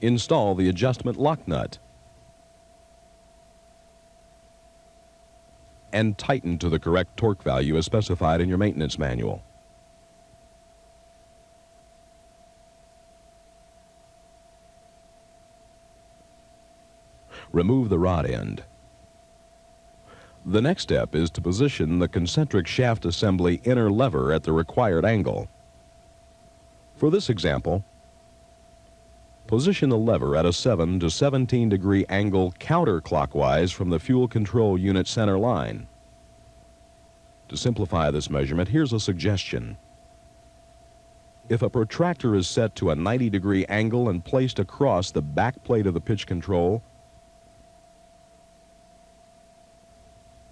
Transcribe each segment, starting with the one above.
Install the adjustment lock nut and tighten to the correct torque value as specified in your maintenance manual. Remove the rod end. The next step is to position the concentric shaft assembly inner lever at the required angle. For this example, position the lever at a 7 to 17 degree angle counterclockwise from the fuel control unit center line. To simplify this measurement, here's a suggestion. If a protractor is set to a 90 degree angle and placed across the back plate of the pitch control,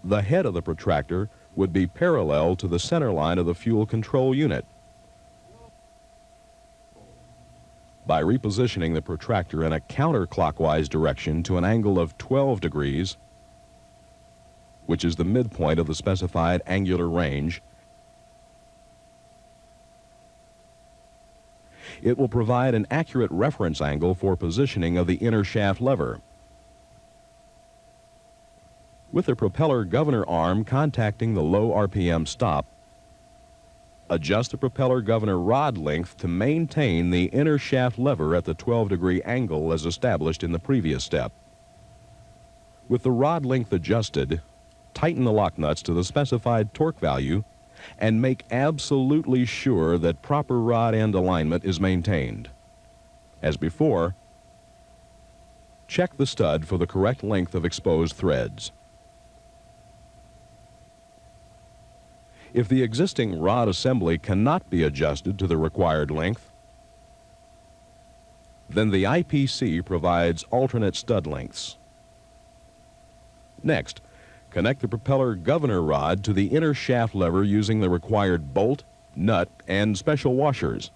the head of the protractor would be parallel to the center line of the fuel control unit. By repositioning the protractor in a counterclockwise direction to an angle of 12 degrees, which is the midpoint of the specified angular range, it will provide an accurate reference angle for positioning of the inner shaft lever. With the propeller governor arm contacting the low RPM stop, adjust the propeller governor rod length to maintain the inner shaft lever at the 12 degree angle as established in the previous step. With the rod length adjusted, tighten the lock nuts to the specified torque value and make absolutely sure that proper rod end alignment is maintained. As before, check the stud for the correct length of exposed threads. If the existing rod assembly cannot be adjusted to the required length, then the IPC provides alternate stud lengths. Next, connect the propeller governor rod to the inner shaft lever using the required bolt, nut, and special washers.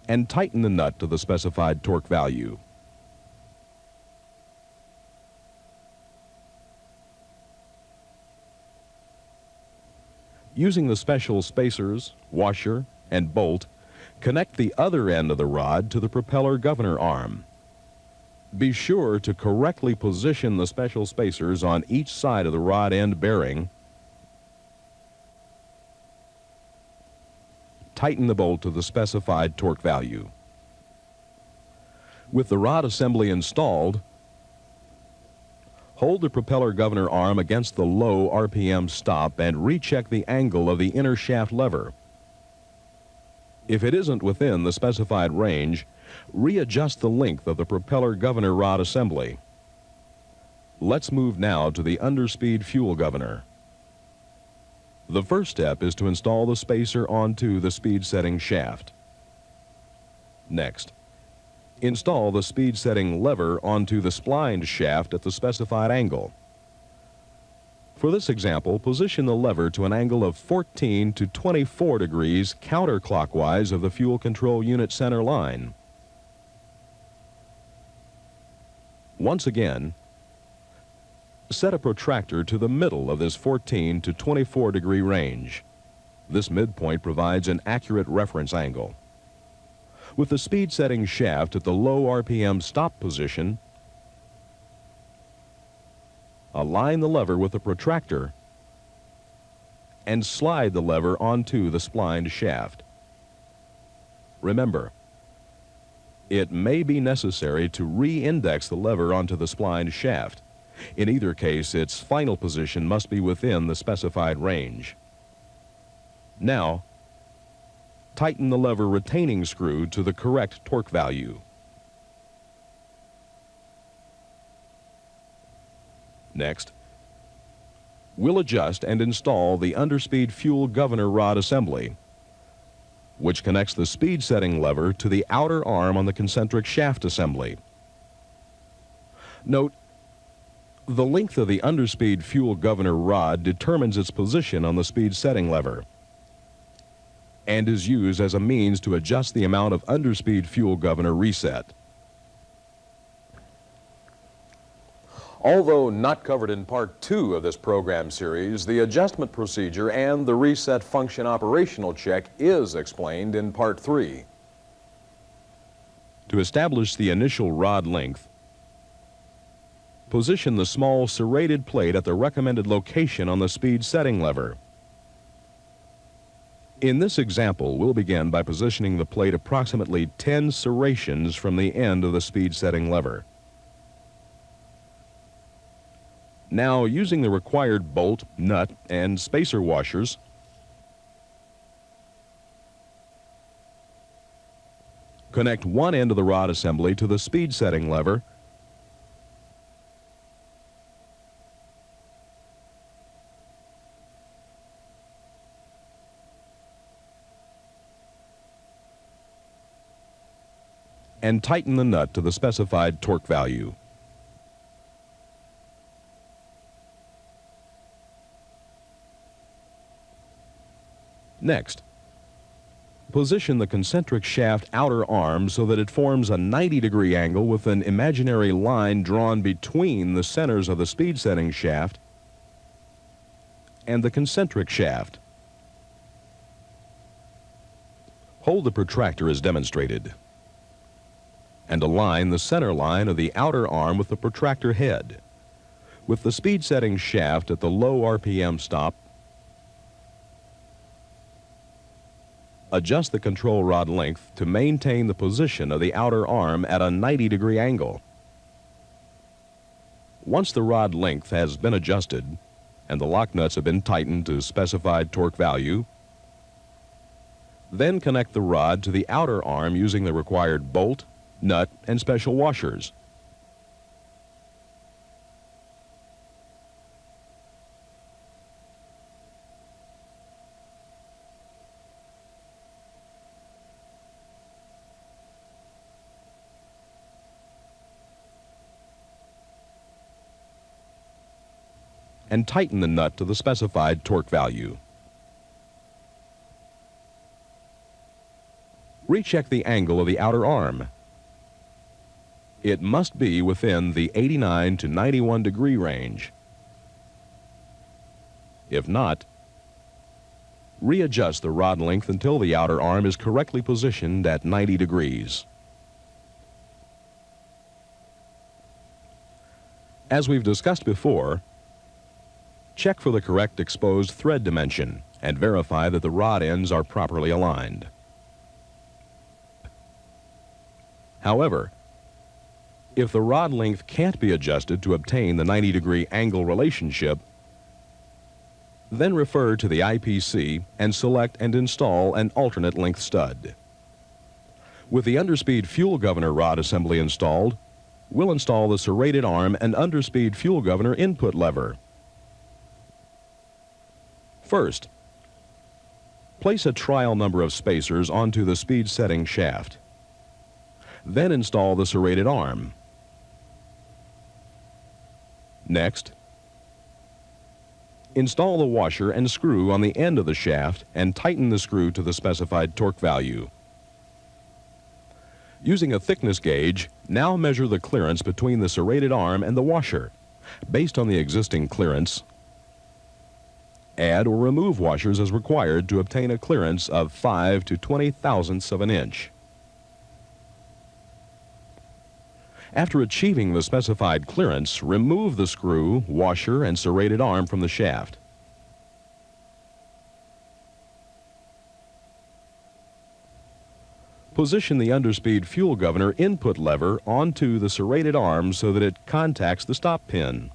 And tighten the nut to the specified torque value. Using the special spacers, washer, and bolt, connect the other end of the rod to the propeller governor arm. Be sure to correctly position the special spacers on each side of the rod end bearing. Tighten the bolt to the specified torque value. With the rod assembly installed, hold the propeller governor arm against the low RPM stop and recheck the angle of the inner shaft lever. If it isn't within the specified range, readjust the length of the propeller governor rod assembly. Let's move now to the underspeed fuel governor. The first step is to install the spacer onto the speed setting shaft. Next, install the speed setting lever onto the splined shaft at the specified angle. For this example, position the lever to an angle of 14 to 24 degrees counterclockwise of the fuel control unit center line. Once again, set a protractor to the middle of this 14 to 24 degree range. This midpoint provides an accurate reference angle. With the speed setting shaft at the low RPM stop position, align the lever with the protractor and slide the lever onto the splined shaft. Remember, it may be necessary to re-index the lever onto the splined shaft. In either case, its final position must be within the specified range. Now, tighten the lever retaining screw to the correct torque value. Next, we'll adjust and install the underspeed fuel governor rod assembly, which connects the speed setting lever to the outer arm on the concentric shaft assembly. Note, the length of the underspeed fuel governor rod determines its position on the speed setting lever and is used as a means to adjust the amount of underspeed fuel governor reset. Although not covered in Part 2 of this program series, the adjustment procedure and the reset function operational check is explained in Part 3. To establish the initial rod length, position the small serrated plate at the recommended location on the speed setting lever. In this example, we'll begin by positioning the plate approximately 10 serrations from the end of the speed setting lever. Now, using the required bolt, nut, and spacer washers, connect one end of the rod assembly to the speed setting lever and tighten the nut to the specified torque value. Next, position the concentric shaft outer arm so that it forms a 90-degree angle with an imaginary line drawn between the centers of the speed setting shaft and the concentric shaft. Hold the protractor as demonstrated and align the center line of the outer arm with the protractor head. With the speed setting shaft at the low RPM stop, adjust the control rod length to maintain the position of the outer arm at a 90-degree angle. Once the rod length has been adjusted and the lock nuts have been tightened to specified torque value, then connect the rod to the outer arm using the required bolt, nut, and special washers. And tighten the nut to the specified torque value. Recheck the angle of the outer arm. It must be within the 89 to 91 degree range. If not, readjust the rod length until the outer arm is correctly positioned at 90 degrees. As we've discussed before, check for the correct exposed thread dimension and verify that the rod ends are properly aligned. However, if the rod length can't be adjusted to obtain the 90-degree angle relationship, then refer to the IPC and select and install an alternate length stud. With the underspeed fuel governor rod assembly installed, we'll install the serrated arm and underspeed fuel governor input lever. First, place a trial number of spacers onto the speed setting shaft. Then install the serrated arm. Next, install the washer and screw on the end of the shaft and tighten the screw to the specified torque value. Using a thickness gauge, now measure the clearance between the serrated arm and the washer. Based on the existing clearance, add or remove washers as required to obtain a clearance of 5 to 20 thousandths of an inch. After achieving the specified clearance, remove the screw, washer, and serrated arm from the shaft. Position the underspeed fuel governor input lever onto the serrated arm so that it contacts the stop pin.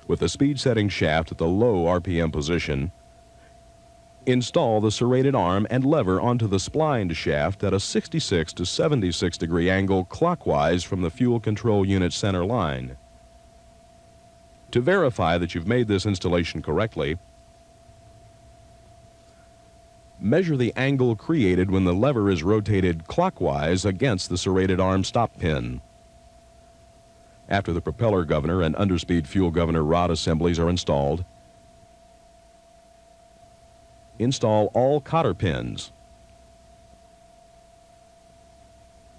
With the speed setting shaft at the low RPM position, install the serrated arm and lever onto the splined shaft at a 66 to 76 degree angle clockwise from the fuel control unit center line. To verify that you've made this installation correctly, measure the angle created when the lever is rotated clockwise against the serrated arm stop pin. After the propeller governor and underspeed fuel governor rod assemblies are installed, install all cotter pins,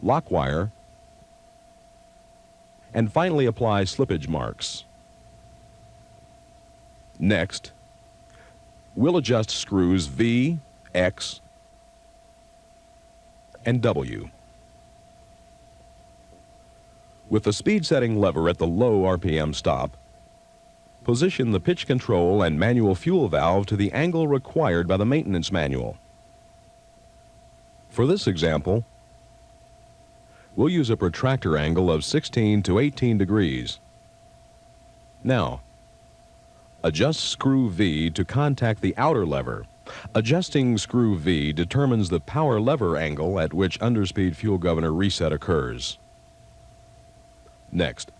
lock wire, and finally apply slippage marks. Next, we'll adjust screws V, X, and W. With the speed setting lever at the low RPM stop, position the pitch control and manual fuel valve to the angle required by the maintenance manual. For this example, we'll use a protractor angle of 16 to 18 degrees. Now, adjust screw V to contact the outer lever. Adjusting screw V determines the power lever angle at which underspeed fuel governor reset occurs. Next,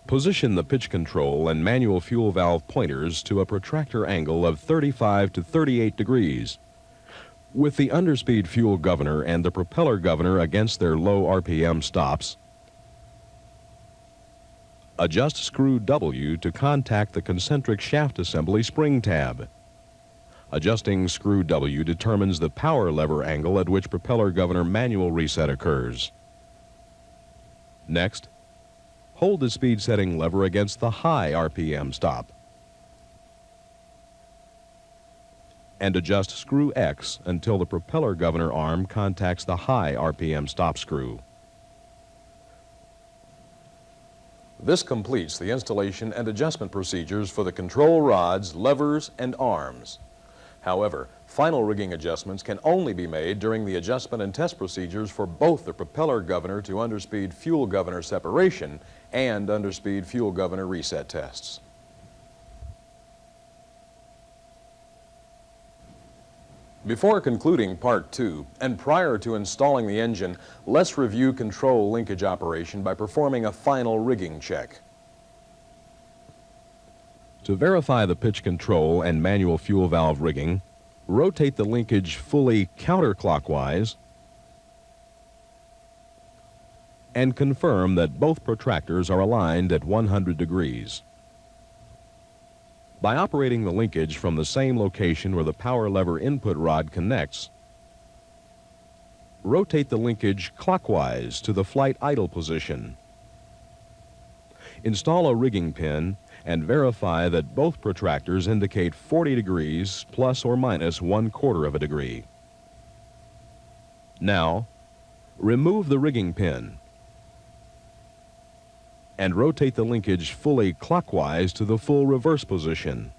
position the pitch control and manual fuel valve pointers to a protractor angle of 35 to 38 degrees. With the underspeed fuel governor and the propeller governor against their low RPM stops, adjust screw W to contact the concentric shaft assembly spring tab. Adjusting screw W determines the power lever angle at which propeller governor manual reset occurs. Next, hold the speed setting lever against the high RPM stop and adjust screw X until the propeller governor arm contacts the high RPM stop screw. This completes the installation and adjustment procedures for the control rods, levers, and arms. However, final rigging adjustments can only be made during the adjustment and test procedures for both the propeller governor to underspeed fuel governor separation and underspeed fuel governor reset tests. Before concluding Part 2, and prior to installing the engine, let's review control linkage operation by performing a final rigging check. To verify the pitch control and manual fuel valve rigging, rotate the linkage fully counterclockwise and confirm that both protractors are aligned at 100 degrees. By operating the linkage from the same location where the power lever input rod connects, rotate the linkage clockwise to the flight idle position. Install a rigging pin and verify that both protractors indicate 40 degrees plus or minus 1/4 of a degree. Now, remove the rigging pin and rotate the linkage fully clockwise to the full reverse position.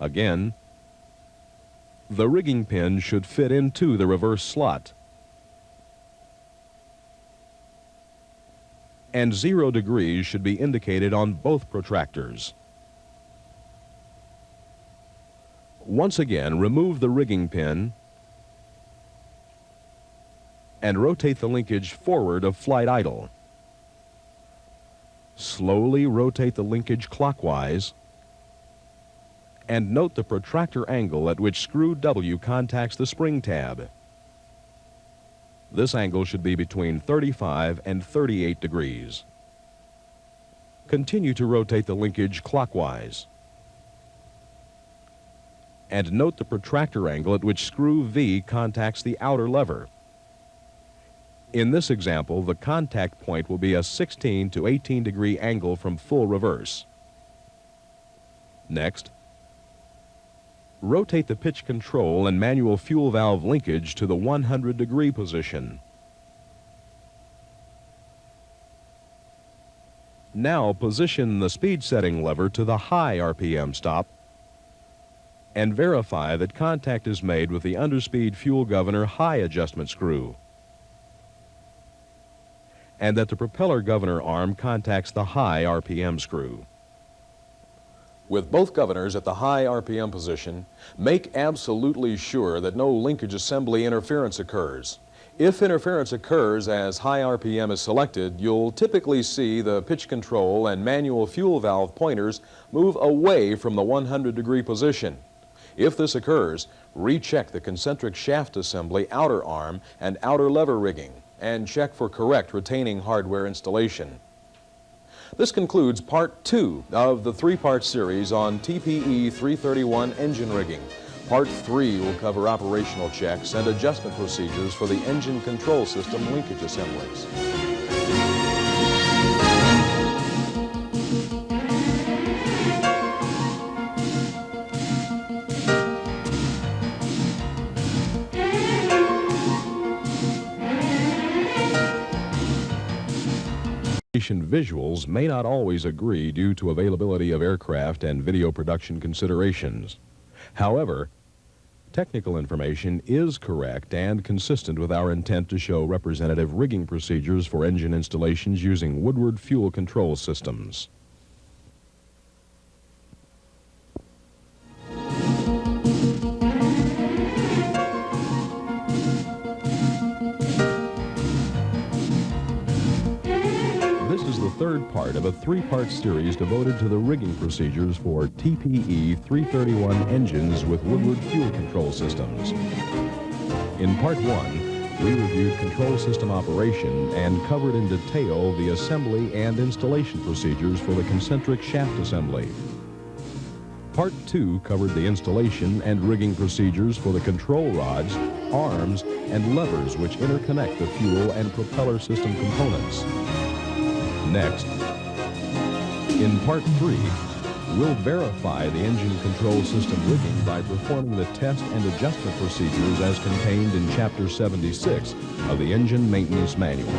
Again, the rigging pin should fit into the reverse slot, and 0 degrees should be indicated on both protractors. Once again, remove the rigging pin and rotate the linkage forward of flight idle. Slowly rotate the linkage clockwise and note the protractor angle at which screw W contacts the spring tab. This angle should be between 35 and 38 degrees. Continue to rotate the linkage clockwise and note the protractor angle at which screw V contacts the outer lever. In this example, the contact point will be a 16 to 18 degree angle from full reverse. Next, rotate the pitch control and manual fuel valve linkage to the 100 degree position. Now position the speed setting lever to the high RPM stop and verify that contact is made with the underspeed fuel governor high adjustment screw, and that the propeller governor arm contacts the high RPM screw. With both governors at the high RPM position, make absolutely sure that no linkage assembly interference occurs. If interference occurs as high RPM is selected, you'll typically see the pitch control and manual fuel valve pointers move away from the 100 degree position. If this occurs, recheck the concentric shaft assembly outer arm and outer lever rigging, and check for correct retaining hardware installation. This concludes Part 2 of the 3-part series on TPE331 engine rigging. Part 3 will cover operational checks and adjustment procedures for the engine control system linkage assemblies. Visuals may not always agree due to availability of aircraft and video production considerations. However, technical information is correct and consistent with our intent to show representative rigging procedures for engine installations using Woodward fuel control systems. This is the third part of a three-part series devoted to the rigging procedures for TPE331 engines with Woodward fuel control systems. In part one, we reviewed control system operation and covered in detail the assembly and installation procedures for the concentric shaft assembly. Part two covered the installation and rigging procedures for the control rods, arms, and levers which interconnect the fuel and propeller system components. Next, in part three, we'll verify the engine control system rigging by performing the test and adjustment procedures as contained in Chapter 76 of the Engine Maintenance Manual.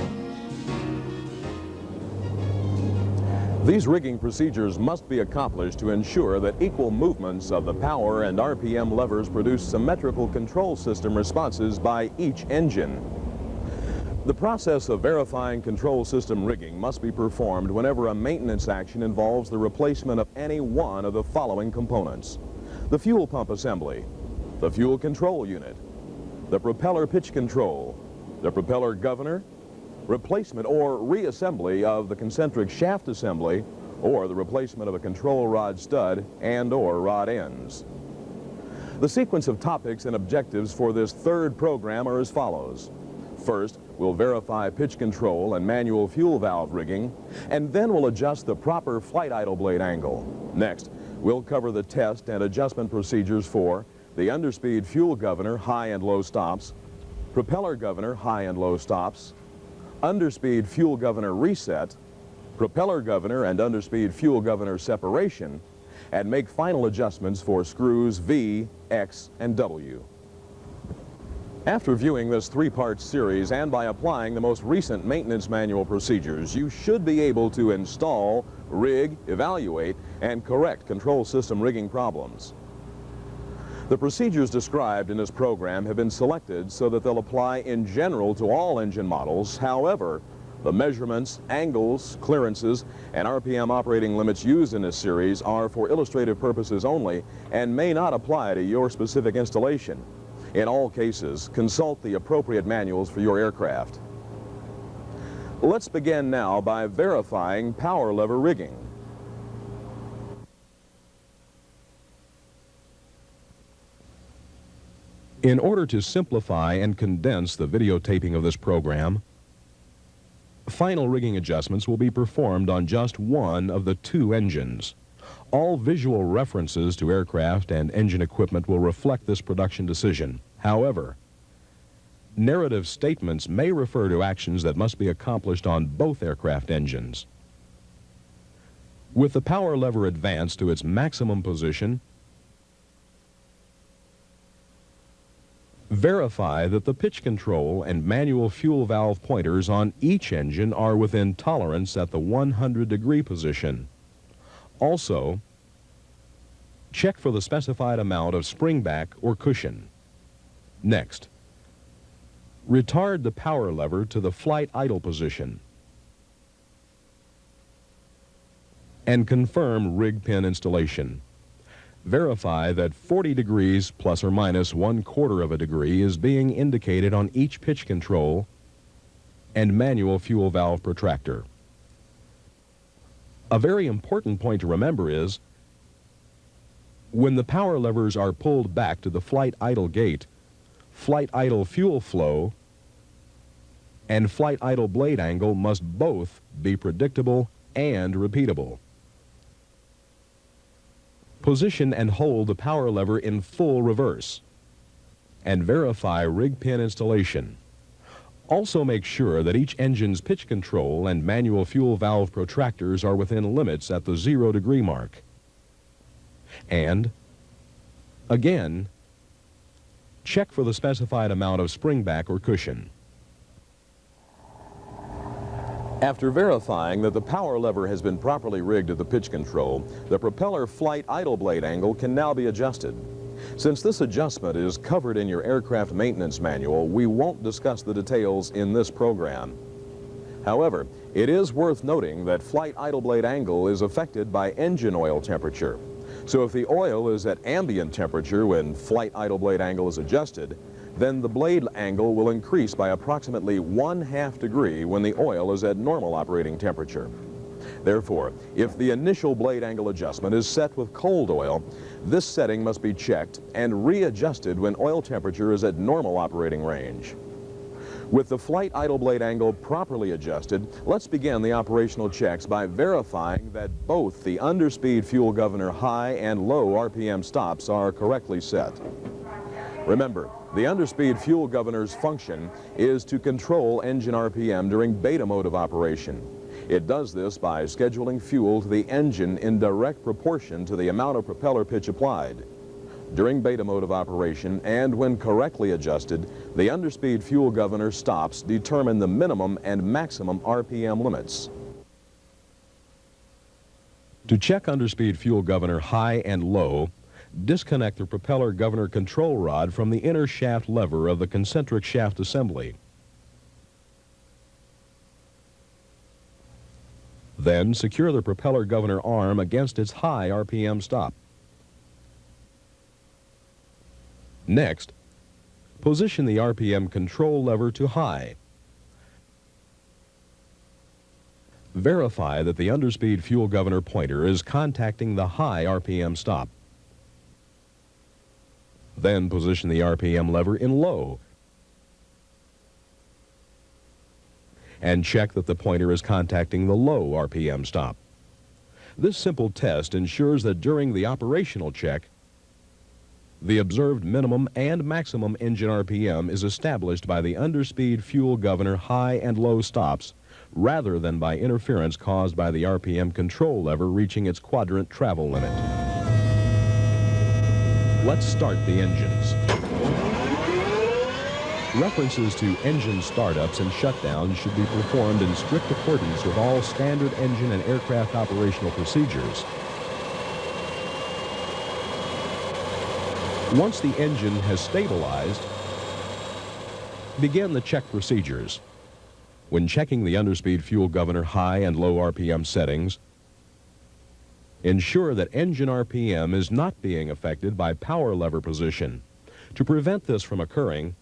These rigging procedures must be accomplished to ensure that equal movements of the power and RPM levers produce symmetrical control system responses by each engine. The process of verifying control system rigging must be performed whenever a maintenance action involves the replacement of any one of the following components: the fuel pump assembly, the fuel control unit, the propeller pitch control, the propeller governor, replacement or reassembly of the concentric shaft assembly, or the replacement of a control rod stud and/or rod ends. The sequence of topics and objectives for this third program are as follows. First, we'll verify pitch control and manual fuel valve rigging, and then we'll adjust the proper flight idle blade angle. Next, we'll cover the test and adjustment procedures for the underspeed fuel governor high and low stops, propeller governor high and low stops, underspeed fuel governor reset, propeller governor and underspeed fuel governor separation, and make final adjustments for screws V, X, and W. After viewing this three-part series and by applying the most recent maintenance manual procedures, you should be able to install, rig, evaluate, and correct control system rigging problems. The procedures described in this program have been selected so that they'll apply in general to all engine models. However, the measurements, angles, clearances, and RPM operating limits used in this series are for illustrative purposes only and may not apply to your specific installation. In all cases, consult the appropriate manuals for your aircraft. Let's begin now by verifying power lever rigging. In order to simplify and condense the videotaping of this program, final rigging adjustments will be performed on just one of the two engines. All visual references to aircraft and engine equipment will reflect this production decision. However, narrative statements may refer to actions that must be accomplished on both aircraft engines. With the power lever advanced to its maximum position, verify that the pitch control and manual fuel valve pointers on each engine are within tolerance at the 100-degree position. Also, check for the specified amount of springback or cushion. Next, retard the power lever to the flight idle position and confirm rig pin installation. Verify that 40 degrees plus or minus 1/4 of a degree is being indicated on each pitch control and manual fuel valve protractor. A very important point to remember is when the power levers are pulled back to the flight idle gate, flight idle fuel flow and flight idle blade angle must both be predictable and repeatable. Position and hold the power lever in full reverse and verify rig pin installation. Also make sure that each engine's pitch control and manual fuel valve protractors are within limits at the 0-degree mark. And, again, check for the specified amount of springback or cushion. After verifying that the power lever has been properly rigged to the pitch control, the propeller flight idle blade angle can now be adjusted. Since this adjustment is covered in your aircraft maintenance manual, we won't discuss the details in this program. However, it is worth noting that flight idle blade angle is affected by engine oil temperature. So if the oil is at ambient temperature when flight idle blade angle is adjusted, then the blade angle will increase by approximately 1/2 degree when the oil is at normal operating temperature. Therefore, if the initial blade angle adjustment is set with cold oil, this setting must be checked and readjusted when oil temperature is at normal operating range. With the flight idle blade angle properly adjusted, let's begin the operational checks by verifying that both the underspeed fuel governor high and low RPM stops are correctly set. Remember, the underspeed fuel governor's function is to control engine RPM during beta mode of operation. It does this by scheduling fuel to the engine in direct proportion to the amount of propeller pitch applied. During beta mode of operation and when correctly adjusted, the underspeed fuel governor stops determine the minimum and maximum RPM limits. To check underspeed fuel governor high and low, disconnect the propeller governor control rod from the inner shaft lever of the concentric shaft assembly. Then secure the propeller governor arm against its high RPM stop. Next, position the RPM control lever to high. Verify that the underspeed fuel governor pointer is contacting the high RPM stop. Then position the RPM lever in low and check that the pointer is contacting the low RPM stop. This simple test ensures that during the operational check, the observed minimum and maximum engine RPM is established by the underspeed fuel governor high and low stops rather than by interference caused by the RPM control lever reaching its quadrant travel limit. Let's start the engines. References to engine startups and shutdowns should be performed in strict accordance with all standard engine and aircraft operational procedures. Once the engine has stabilized, begin the check procedures. When checking the underspeed fuel governor high and low RPM settings, ensure that engine RPM is not being affected by power lever position. To prevent this from occurring,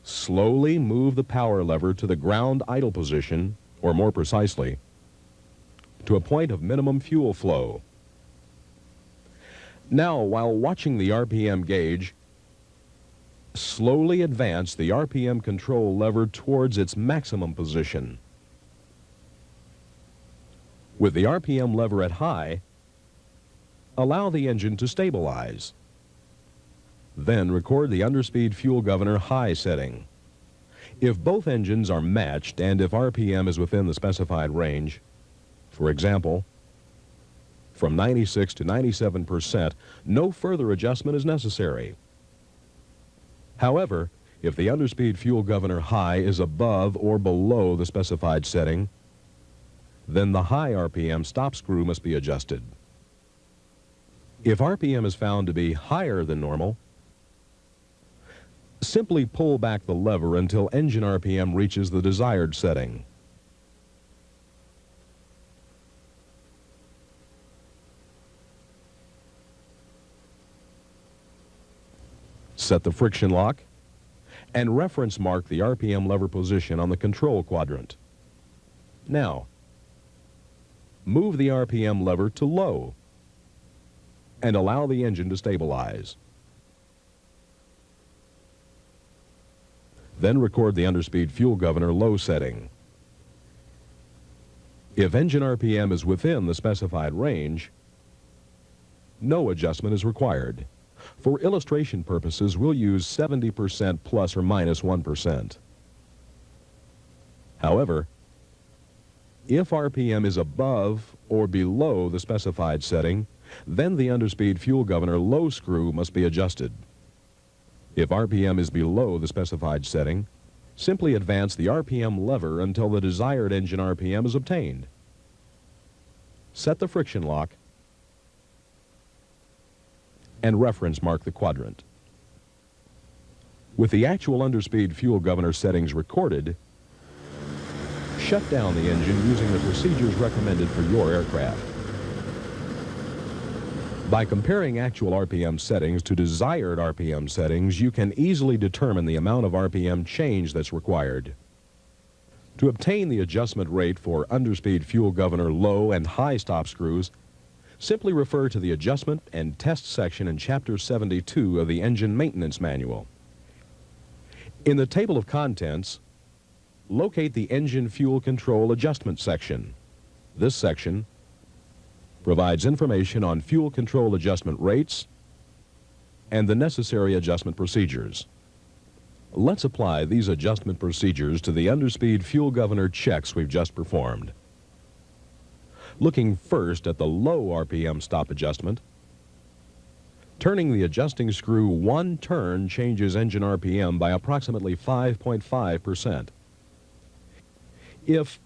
slowly move the power lever to the ground idle position, or more precisely, to a point of minimum fuel flow. Now, while watching the RPM gauge, slowly advance the RPM control lever towards its maximum position. With the RPM lever at high, allow the engine to stabilize. Then record the underspeed fuel governor high setting. If both engines are matched and if RPM is within the specified range, for example, from 96 to 97%, no further adjustment is necessary. However, if the underspeed fuel governor high is above or below the specified setting, then the high RPM stop screw must be adjusted. If RPM is found to be higher than normal, simply pull back the lever until engine RPM reaches the desired setting. Set the friction lock and reference mark the RPM lever position on the control quadrant. Now, move the RPM lever to low and allow the engine to stabilize. Then record the underspeed fuel governor low setting. If engine RPM is within the specified range, no adjustment is required. For illustration purposes, we'll use 70% plus or minus 1%. However, if RPM is above or below the specified setting, then the underspeed fuel governor low screw must be adjusted. If RPM is below the specified setting, Simply advance the RPM lever until the desired engine RPM is obtained. Set the friction lock and reference mark the quadrant. With the actual underspeed fuel governor settings recorded, shut down the engine using the procedures recommended for your aircraft. By comparing actual RPM settings to desired RPM settings, you can easily determine the amount of RPM change that's required. To obtain the adjustment rate for underspeed fuel governor low and high stop screws, simply refer to the Adjustment and Test section in Chapter 72 of the Engine Maintenance Manual. In the table of contents, locate the Engine Fuel Control Adjustment section. This section provides information on fuel control adjustment rates and the necessary adjustment procedures. Let's apply these adjustment procedures to the underspeed fuel governor checks we've just performed. Looking first at the low RPM stop adjustment, turning the adjusting screw one turn changes engine RPM by approximately 5.5%. If,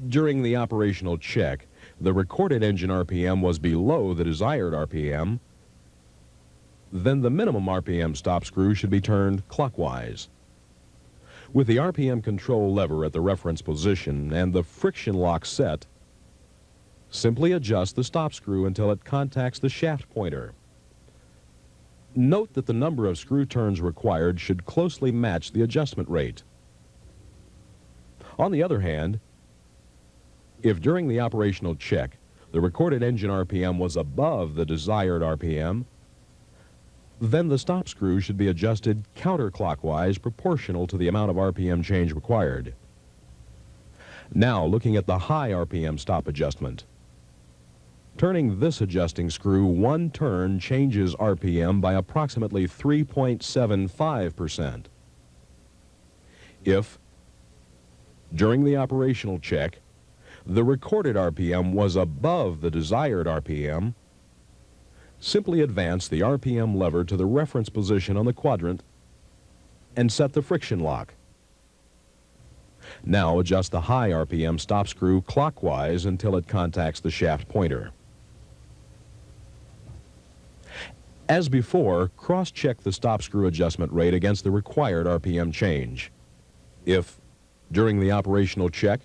during the operational check, the recorded engine RPM was below the desired RPM, then the minimum RPM stop screw should be turned clockwise. With the RPM control lever at the reference position and the friction lock set, simply adjust the stop screw until it contacts the shaft pointer. Note that the number of screw turns required should closely match the adjustment rate. On the other hand, if during the operational check the recorded engine RPM was above the desired RPM, then the stop screw should be adjusted counterclockwise proportional to the amount of RPM change required. Now looking at the high RPM stop adjustment. Turning this adjusting screw one turn changes RPM by approximately 3.75%. If, during the operational check, the recorded RPM was above the desired RPM, simply advance the RPM lever to the reference position on the quadrant and set the friction lock. Now adjust the high RPM stop screw clockwise until it contacts the shaft pointer. As before, cross-check the stop screw adjustment rate against the required RPM change. If, during the operational check,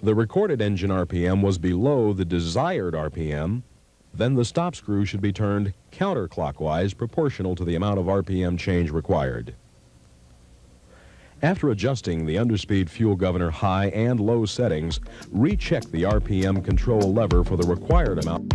the recorded engine RPM was below the desired RPM, then the stop screw should be turned counterclockwise proportional to the amount of RPM change required. After adjusting the underspeed fuel governor high and low settings, recheck the RPM control lever for the required amount.